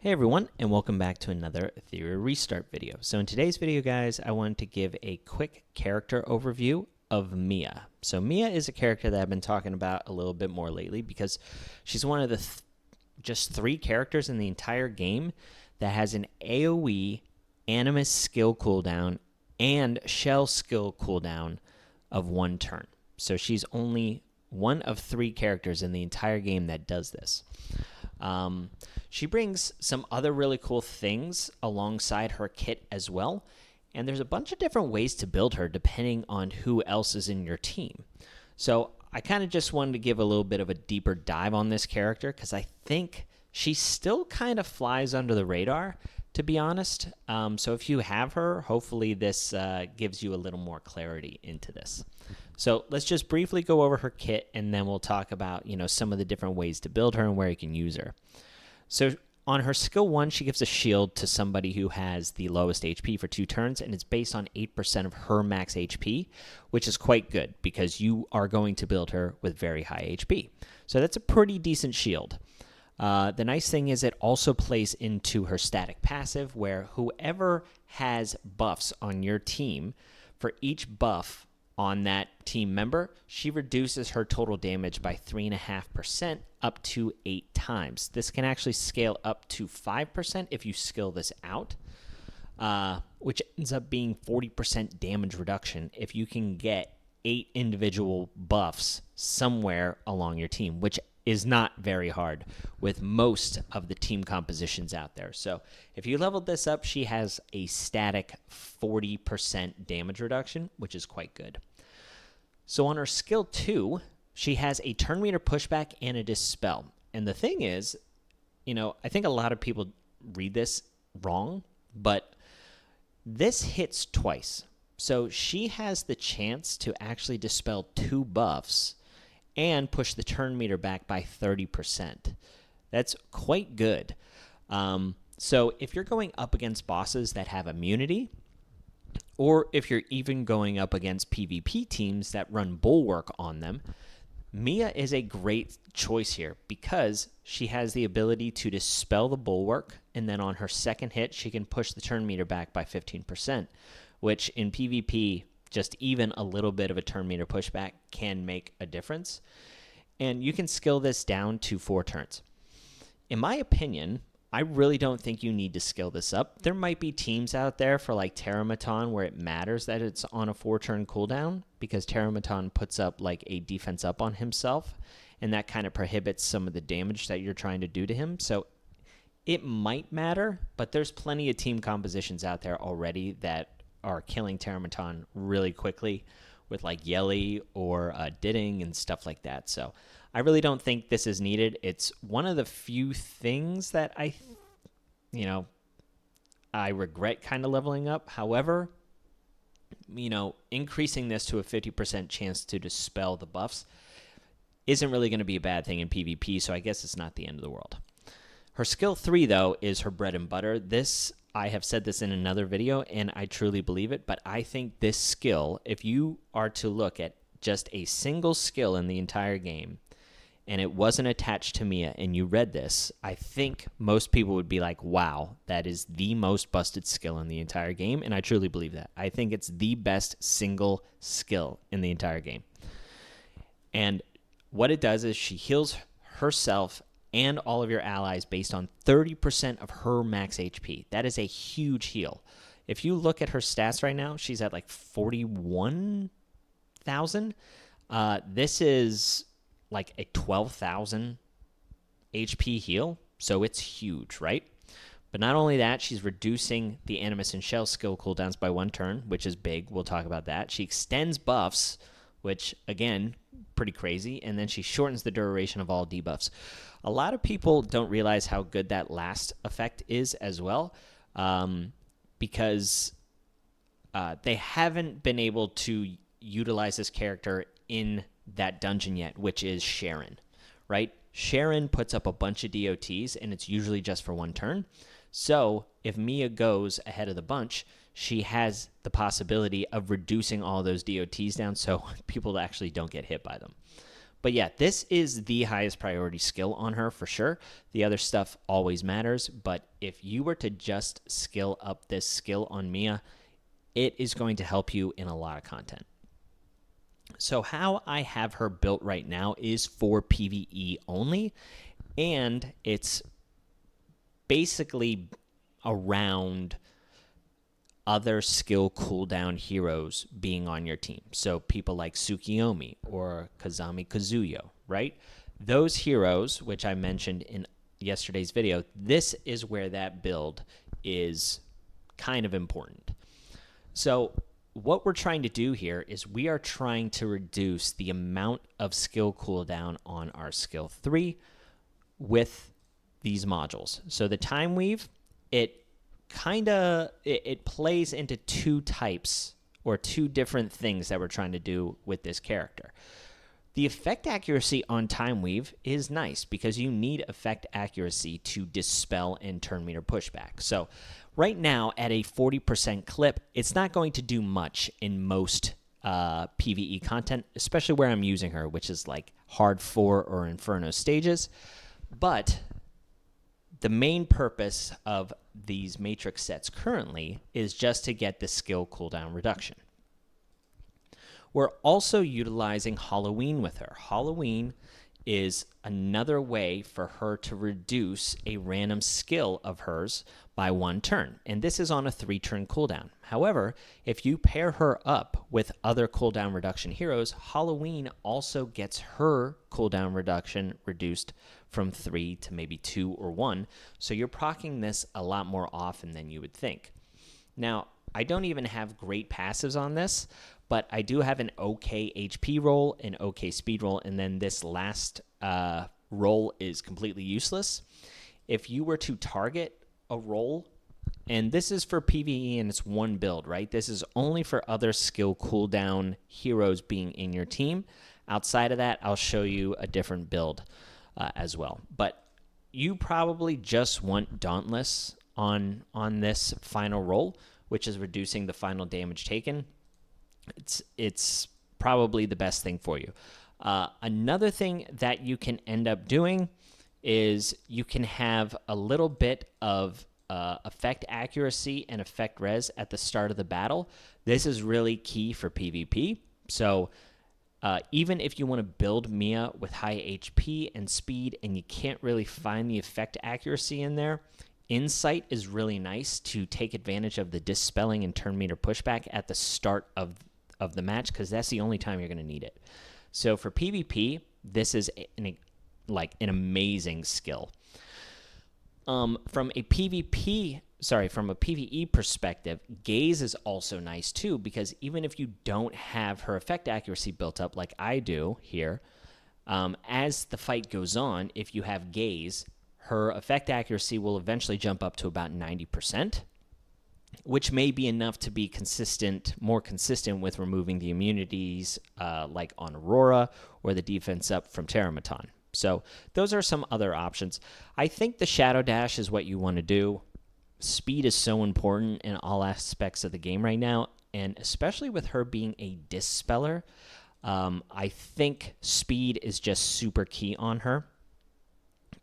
Hey everyone, and welcome back to another Etheria Restart video. So in today's video, guys, I wanted to give a quick character overview of Mia. So Mia is a character that I've been talking about a little bit more lately because she's one of the just three characters in the entire game that has an AoE, Animus skill cooldown, and Shell skill cooldown of 1 turn. So she's only one of 3 characters in the entire game that does this. She brings some other really cool things alongside her kit as well, and there's a bunch of different ways to build her depending on who else is in your team. So I kind of just wanted to give a little bit of a deeper dive on this character because I think she still kind of flies under the radar, to be honest. So if you have her, hopefully this gives you a little more clarity into this. So let's just briefly go over her kit, and then we'll talk about, some of the different ways to build her and where you can use her. So on her skill 1, she gives a shield to somebody who has the lowest HP for 2 turns, and it's based on 8% of her max HP, which is quite good because you are going to build her with very high HP. So that's a pretty decent shield. The nice thing is it also plays into her static passive, where whoever has buffs on your team, for each buff on that team member, she reduces her total damage by 3.5% up to 8 times. This can actually scale up to 5% if you skill this out, which ends up being 40% damage reduction if you can get 8 individual buffs somewhere along your team, which is not very hard with most of the team compositions out there. So if you leveled this up, she has a static 40% damage reduction, which is quite good. So on her skill 2, she has a turn meter pushback and a dispel. And the thing is, I think a lot of people read this wrong, but this hits twice. So she has the chance to actually dispel 2 buffs and push the turn meter back by 30%. That's quite good. So if you're going up against bosses that have immunity, or if you're even going up against PvP teams that run Bulwark on them, Mia is a great choice here because she has the ability to dispel the Bulwark, and then on her second hit, she can push the turn meter back by 15%, which in PvP, just even a little bit of a turn meter pushback can make a difference. And you can skill this down to 4 turns. In my opinion, I really don't think you need to skill this up. There might be teams out there for like Terramaton where it matters that it's on a 4-turn cooldown because Terramaton puts up like a defense up on himself, and that kind of prohibits some of the damage that you're trying to do to him. So it might matter, but there's plenty of team compositions out there already that are killing Terramaton really quickly with like Yelly or Didding and stuff like that. So I really don't think this is needed. It's one of the few things that I regret kind of leveling up. However, increasing this to a 50% chance to dispel the buffs isn't really going to be a bad thing in PvP, so I guess it's not the end of the world. Her skill 3, though, is her bread and butter. I have said this in another video, and I truly believe it, but I think this skill, if you are to look at just a single skill in the entire game, and it wasn't attached to Mia, and you read this, I think most people would be like, wow, that is the most busted skill in the entire game, and I truly believe that. I think it's the best single skill in the entire game. And what it does is she heals herself and all of your allies based on 30% of her max HP. That is a huge heal. If you look at her stats right now, she's at like 41,000. This is like a 12,000 HP heal, so it's huge, right? But not only that, she's reducing the Animus and Shell skill cooldowns by 1 turn, which is big. We'll talk about that. She extends buffs, which, again, pretty crazy, and then she shortens the duration of all debuffs. A lot of people don't realize how good that last effect is as well, because they haven't been able to utilize this character in that dungeon yet, which is Sharon, right? Sharon puts up a bunch of DOTs, and it's usually just for 1 turn. So if Mia goes ahead of the bunch, she has the possibility of reducing all those DOTs down so people actually don't get hit by them. But yeah, this is the highest priority skill on her for sure. The other stuff always matters, but if you were to just skill up this skill on Mia, it is going to help you in a lot of content. So how I have her built right now is for PvE only, and it's basically around other skill cooldown heroes being on your team. So people like Tsukiyomi or Kazami Kazuyo, right? Those heroes, which I mentioned in yesterday's video, this is where that build is kind of important. So what we're trying to do here is we are trying to reduce the amount of skill cooldown on our skill 3 with these modules. So the Time Weave, it plays into two types or two different things that we're trying to do with this character. The effect accuracy on Time Weave is nice because you need effect accuracy to dispel and turn meter pushback. So right now at a 40% clip, it's not going to do much in most PvE content, especially where I'm using her, which is like Hard 4 or Inferno stages. But the main purpose of these Matrix sets currently is just to get the skill cooldown reduction. We're also utilizing Halloween with her. Halloween is another way for her to reduce a random skill of hers by 1 turn, and this is on a 3-turn cooldown. However, if you pair her up with other cooldown reduction heroes, Halloween also gets her cooldown reduction reduced from 3 to maybe 2 or 1, so you're proccing this a lot more often than you would think. Now, I don't even have great passives on this, but I do have an okay HP roll, an okay speed roll, and then this last roll is completely useless. If you were to target a roll, and this is for PvE and it's one build, right? This is only for other skill cooldown heroes being in your team. Outside of that, I'll show you a different build as well. But you probably just want Dauntless on this final roll, which is reducing the final damage taken. It's probably the best thing for you. Another thing that you can end up doing is you can have a little bit of effect accuracy and effect res at the start of the battle. This is really key for PvP. So even if you want to build Mia with high HP and speed and you can't really find the effect accuracy in there, Insight is really nice to take advantage of the dispelling and turn meter pushback at the start of the match, because that's the only time you're going to need it. So for PvP, this is an amazing skill. From a PvE perspective, Gaze is also nice too, because even if you don't have her effect accuracy built up like I do here, as the fight goes on, if you have Gaze, her effect accuracy will eventually jump up to about 90%, which may be enough to be more consistent with removing the immunities like on Aurora or the defense up from Terramaton. So those are some other options. I think the Shadow Dash is what you want to do. Speed is so important in all aspects of the game right now, and especially with her being a Dispeller, I think speed is just super key on her,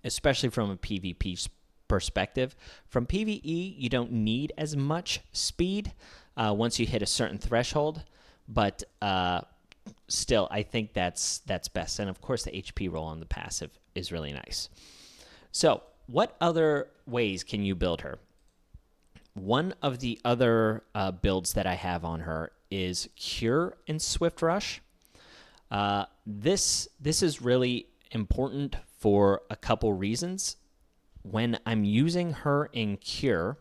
especially from a PvP perspective. From PvE, you don't need as much speed once you hit a certain threshold, but still, I think that's best. And of course, the HP roll on the passive is really nice. So what other ways can you build her? One of the other builds that I have on her is Cure and Swift Rush. This is really important for a couple reasons. When I'm using her in Cure,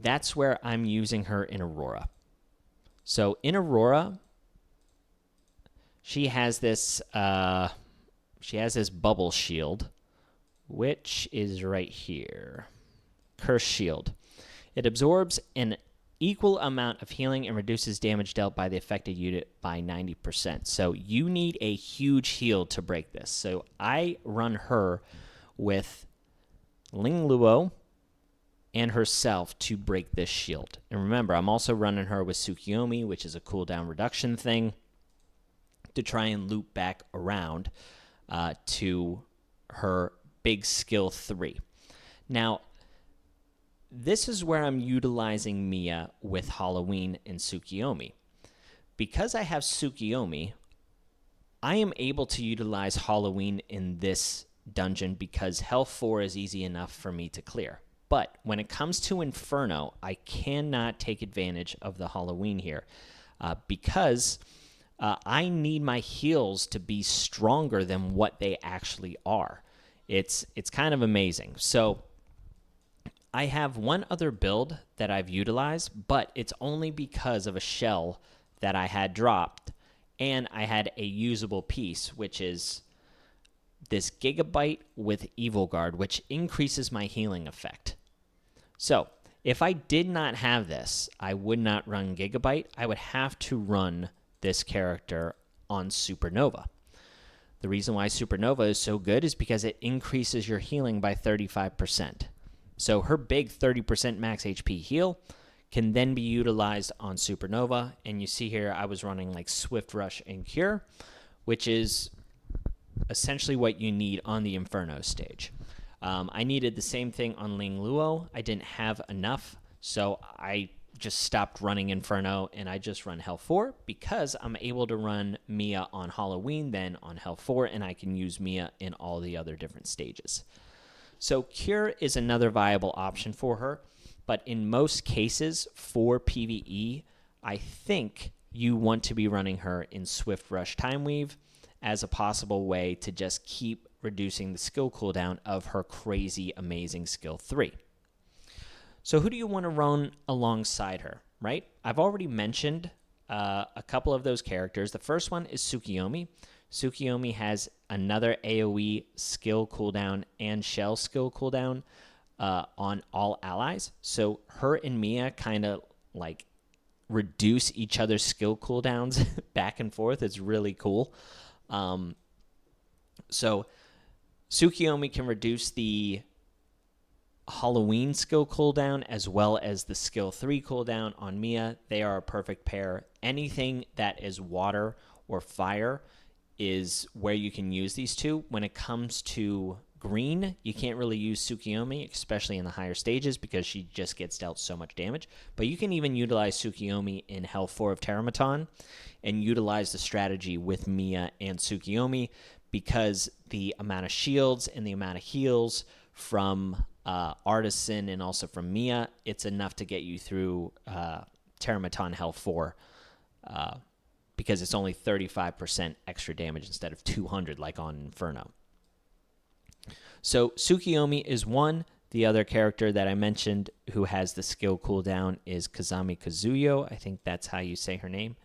that's where I'm using her in Aurora. So in Aurora, she has this bubble shield, which is right here. Curse Shield. It absorbs an equal amount of healing and reduces damage dealt by the affected unit by 90%. So you need a huge heal to break this. So I run her with Ling Luo and herself to break this shield. And remember, I'm also running her with Tsukiyomi, which is a cooldown reduction thing. to try and loop back around to her big skill 3. Now, this is where I'm utilizing Mia with Halloween and Tsukiyomi. Because I have Tsukiyomi, I am able to utilize Halloween in this dungeon because Health 4 is easy enough for me to clear. But when it comes to Inferno, I cannot take advantage of the Halloween here because I need my heals to be stronger than what they actually are. It's kind of amazing. So I have one other build that I've utilized, but it's only because of a shell that I had dropped, and I had a usable piece, which is this Gigabyte with Evil Guard, which increases my healing effect. So if I did not have this, I would not run Gigabyte. I would have to run this character on Supernova. The reason why Supernova is so good is because it increases your healing by 35%. So her big 30% max HP heal can then be utilized on Supernova. And you see here I was running like Swift Rush and Cure, which is essentially what you need on the Inferno stage. I needed the same thing on Ling Luo. I didn't have enough, so I just stopped running Inferno, and I just run Hell 4 because I'm able to run Mia on Halloween, then on Hell 4, and I can use Mia in all the other different stages. So Cure is another viable option for her, but in most cases for PvE, I think you want to be running her in Swift Rush Time Weave as a possible way to just keep reducing the skill cooldown of her crazy amazing skill 3. So who do you want to run alongside her, right? I've already mentioned a couple of those characters. The first one is Tsukiyomi. Tsukiyomi has another AoE skill cooldown and shell skill cooldown on all allies. So her and Mia kind of like reduce each other's skill cooldowns back and forth. It's really cool. So Tsukiyomi can reduce the Halloween skill cooldown as well as the skill 3 cooldown on Mia. They are a perfect pair. Anything that is water or fire is where you can use these two. When it comes to green, you can't really use Tsukiyomi, especially in the higher stages, because she just gets dealt so much damage. But you can even utilize Tsukiyomi in Hell 4 of Terramaton and utilize the strategy with Mia and Tsukiyomi, because the amount of shields and the amount of heals from Artisan and also from Mia, it's enough to get you through Terramaton Hell 4 because it's only 35% extra damage instead of 200 like on Inferno. So Tsukiyomi is one. The other character that I mentioned who has the skill cooldown is Kazami Kazuyo. I think that's how you say her name.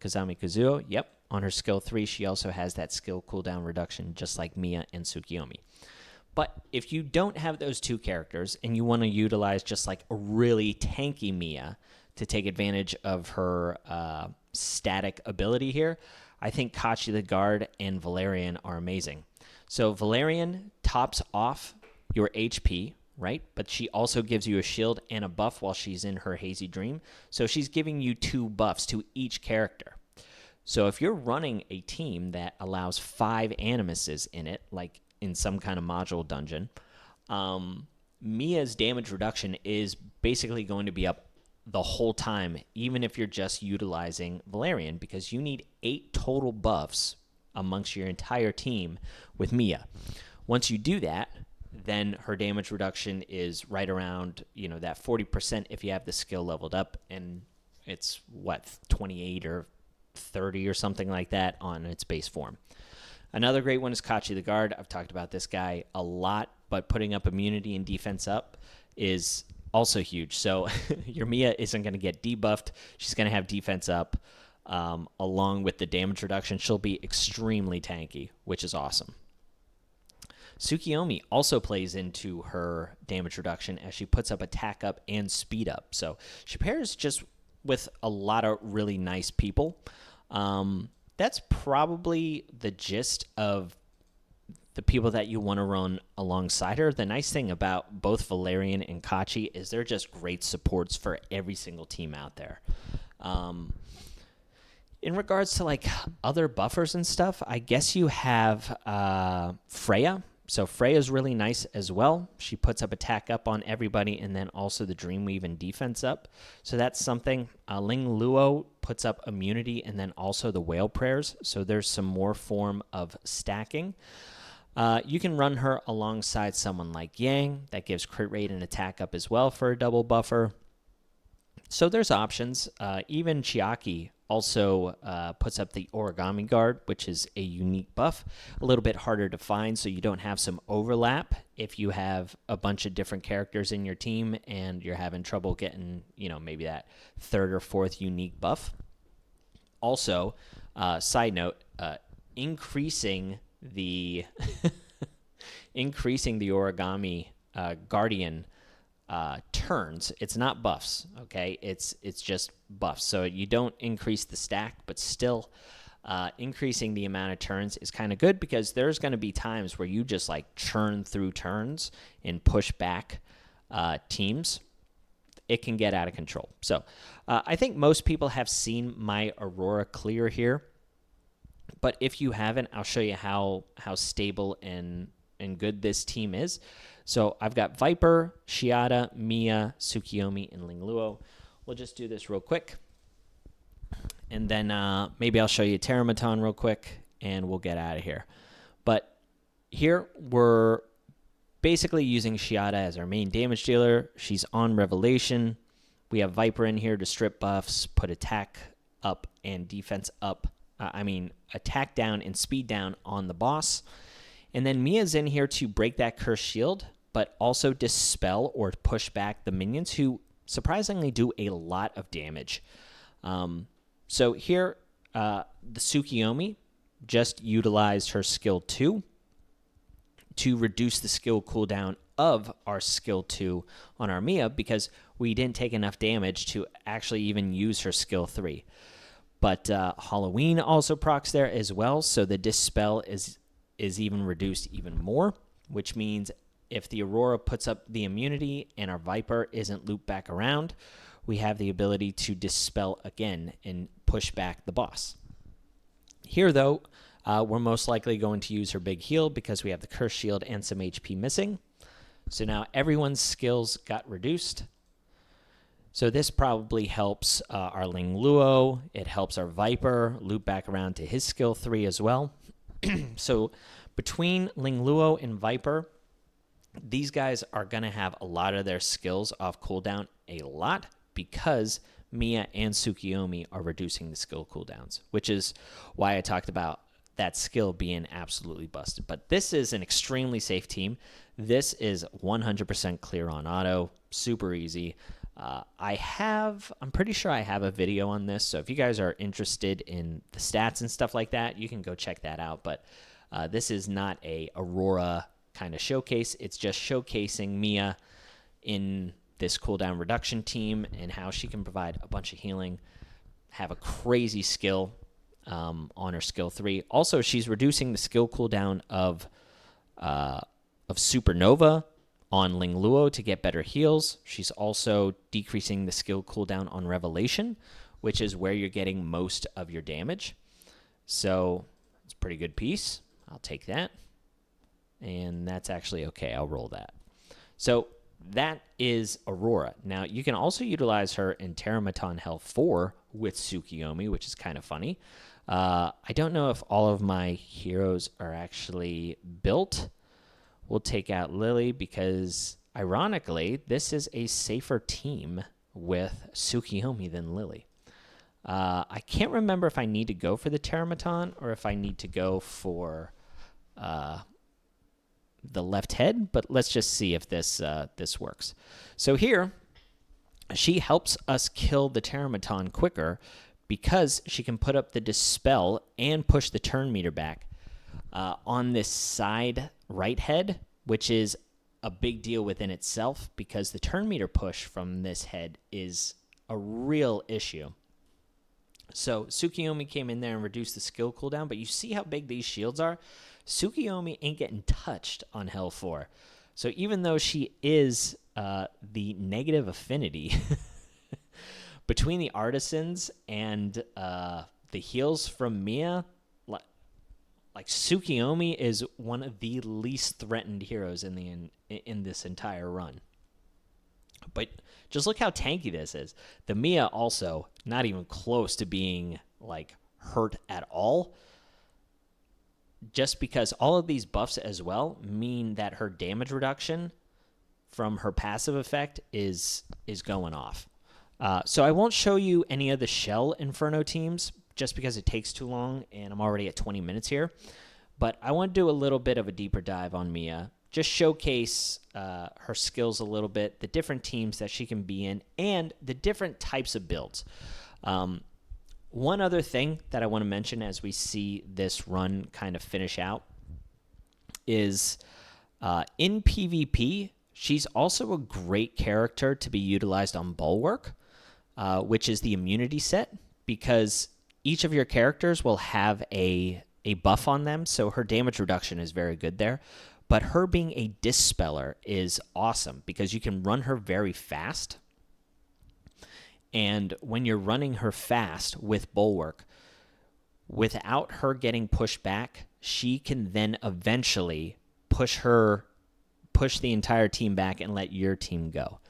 Kazami Kazuyo. Yep. On her skill 3, she also has that skill cooldown reduction just like Mia and Tsukiyomi. But if you don't have those two characters and you want to utilize just like a really tanky Mia to take advantage of her static ability here, I think Kachi the Guard and Valerian are amazing. So Valerian tops off your HP, right? But she also gives you a shield and a buff while she's in her Hazy Dream. So she's giving you 2 buffs to each character. So if you're running a team that allows 5 Animuses in it, like in some kind of module dungeon, Mia's damage reduction is basically going to be up the whole time, even if you're just utilizing Valerian, because you need 8 total buffs amongst your entire team with Mia. Once you do that, then her damage reduction is right around, that 40% if you have the skill leveled up, and it's, 28 or 30 or something like that on its base form. Another great one is Kachi the Guard. I've talked about this guy a lot, but putting up immunity and defense up is also huge. So your Mia isn't going to get debuffed. She's going to have defense up along with the damage reduction. She'll be extremely tanky, which is awesome. Tsukiyomi also plays into her damage reduction as she puts up attack up and speed up. So she pairs just with a lot of really nice people. That's probably the gist of the people that you want to run alongside her. The nice thing about both Valerian and Kachi is they're just great supports for every single team out there. In regards to like other buffers and stuff, I guess you have Freya. So Freya's really nice as well. She puts up attack up on everybody, and then also the Dreamweave and defense up. So that's something. Ling Luo puts up immunity, and then also the Whale Prayers. So there's some more form of stacking. You can run her alongside someone like Yang. That gives crit rate and attack up as well for a double buffer. So there's options. Even Chiaki also puts up the Origami Guard, which is a unique buff. A little bit harder to find, so you don't have some overlap if you have a bunch of different characters in your team and you're having trouble getting, maybe that third or fourth unique buff. Also, side note, increasing the Origami Guardian turns. It's not buffs, okay? It's just buffs. So you don't increase the stack, but still increasing the amount of turns is kind of good, because there's going to be times where you just like churn through turns and push back teams. It can get out of control. So I think most people have seen my Aurora clear here, but if you haven't, I'll show you how stable and good this team is. So I've got Viper, Shiada, Mia, Tsukiyomi, and Ling Luo. We'll just do this real quick. And then maybe I'll show you Terramaton real quick, and we'll get out of here. But here we're basically using Shiada as our main damage dealer. She's on Revelation. We have Viper in here to strip buffs, put attack up and defense up. Attack down and speed down on the boss. And then Mia's in here to break that cursed shield, but also dispel or push back the minions, who surprisingly do a lot of damage. So here, the Tsukiyomi just utilized her skill 2 to reduce the skill cooldown of our skill 2 on our Mia, because we didn't take enough damage to actually even use her skill 3. But Halloween also procs there as well, so the dispel is even reduced even more, which means if the Aurora puts up the immunity and our Viper isn't looped back around, we have the ability to dispel again and push back the boss. Here, though, we're most likely going to use her big heal because we have the Curse Shield and some HP missing. So now everyone's skills got reduced. So this probably helps our Ling Luo. It helps our Viper loop back around to his skill 3 as well. So between Ling Luo and Viper, these guys are going to have a lot of their skills off cooldown a lot, because Mia and Tsukiyomi are reducing the skill cooldowns, which is why I talked about that skill being absolutely busted. But this is an extremely safe team. This is 100% clear on auto, super easy. I'm pretty sure I have a video on this, so if you guys are interested in the stats and stuff like that, you can go check that out. But this is not a Aurora kind of showcase. It's just showcasing Mia in this cooldown reduction team and how she can provide a bunch of healing, have a crazy skill on her skill 3. Also, she's reducing the skill cooldown of Supernova on Ling Luo to get better heals. She's also decreasing the skill cooldown on Revelation, which is where you're getting most of your damage. So it's a pretty good piece. I'll take that. And that's actually okay. I'll roll that. So that is Aurora. Now, you can also utilize her in Terramaton Hell 4 with Tsukiyomi, which is kind of funny. I don't know if all of my heroes are actually built. We'll take out Lily because, ironically, this is a safer team with Tsukiyomi than Lily. I can't remember if I need to go for the Terramaton or if I need to go for the left head, but let's just see if this works. So here, she helps us kill the Terramaton quicker because she can put up the Dispel and push the turn meter back on this side right head, which is a big deal within itself because the turn meter push from this head is a real issue. So Tsukiyomi came in there and reduced the skill cooldown, but you see how big these shields are? Tsukiyomi ain't getting touched on Hell 4. So even though she is the negative affinity between the Artisans and the heals from Mia, like Tsukiyomi is one of the least threatened heroes in this entire run. But just look how tanky this is. The Mia also not even close to being like hurt at all. Just because all of these buffs as well mean that her damage reduction from her passive effect is going off. So I won't show you any of the Shell Inferno teams just because it takes too long and I'm already at 20 minutes here. But I want to do a little bit of a deeper dive on Mia, just showcase her skills a little bit, the different teams that she can be in, and the different types of builds. One other thing that I want to mention as we see this run kind of finish out is in PvP, she's also a great character to be utilized on Bulwark, which is the immunity set, because each of your characters will have a buff on them, so her damage reduction is very good there. But her being a Dispeller is awesome because you can run her very fast. And when you're running her fast with Bulwark, without her getting pushed back, she can then eventually push the entire team back and let your team go.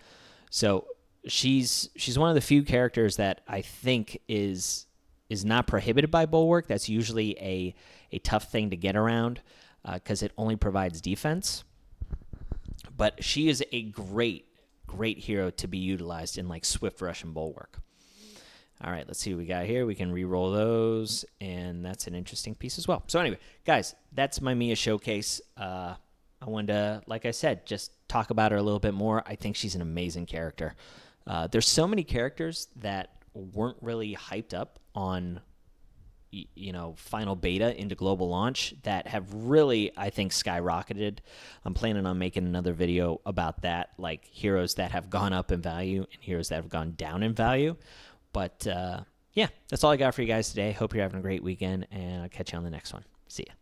So she's one of the few characters that I think is not prohibited by Bulwark. That's usually a tough thing to get around because it only provides defense. But she is a great hero to be utilized in like Swift Rush and Bulwark. All right, let's see what we got here. We can re-roll those, and that's an interesting piece as well. So anyway, guys, that's my Mia showcase. I wanted to, like I said, just talk about her a little bit more. I think she's an amazing character. There's so many characters that weren't really hyped up on final beta into global launch that have really, I think, skyrocketed. I'm planning on making another video about that, like heroes that have gone up in value and heroes that have gone down in value. But yeah, that's all I got for you guys today. Hope you're having a great weekend, and I'll catch you on the next one. See ya.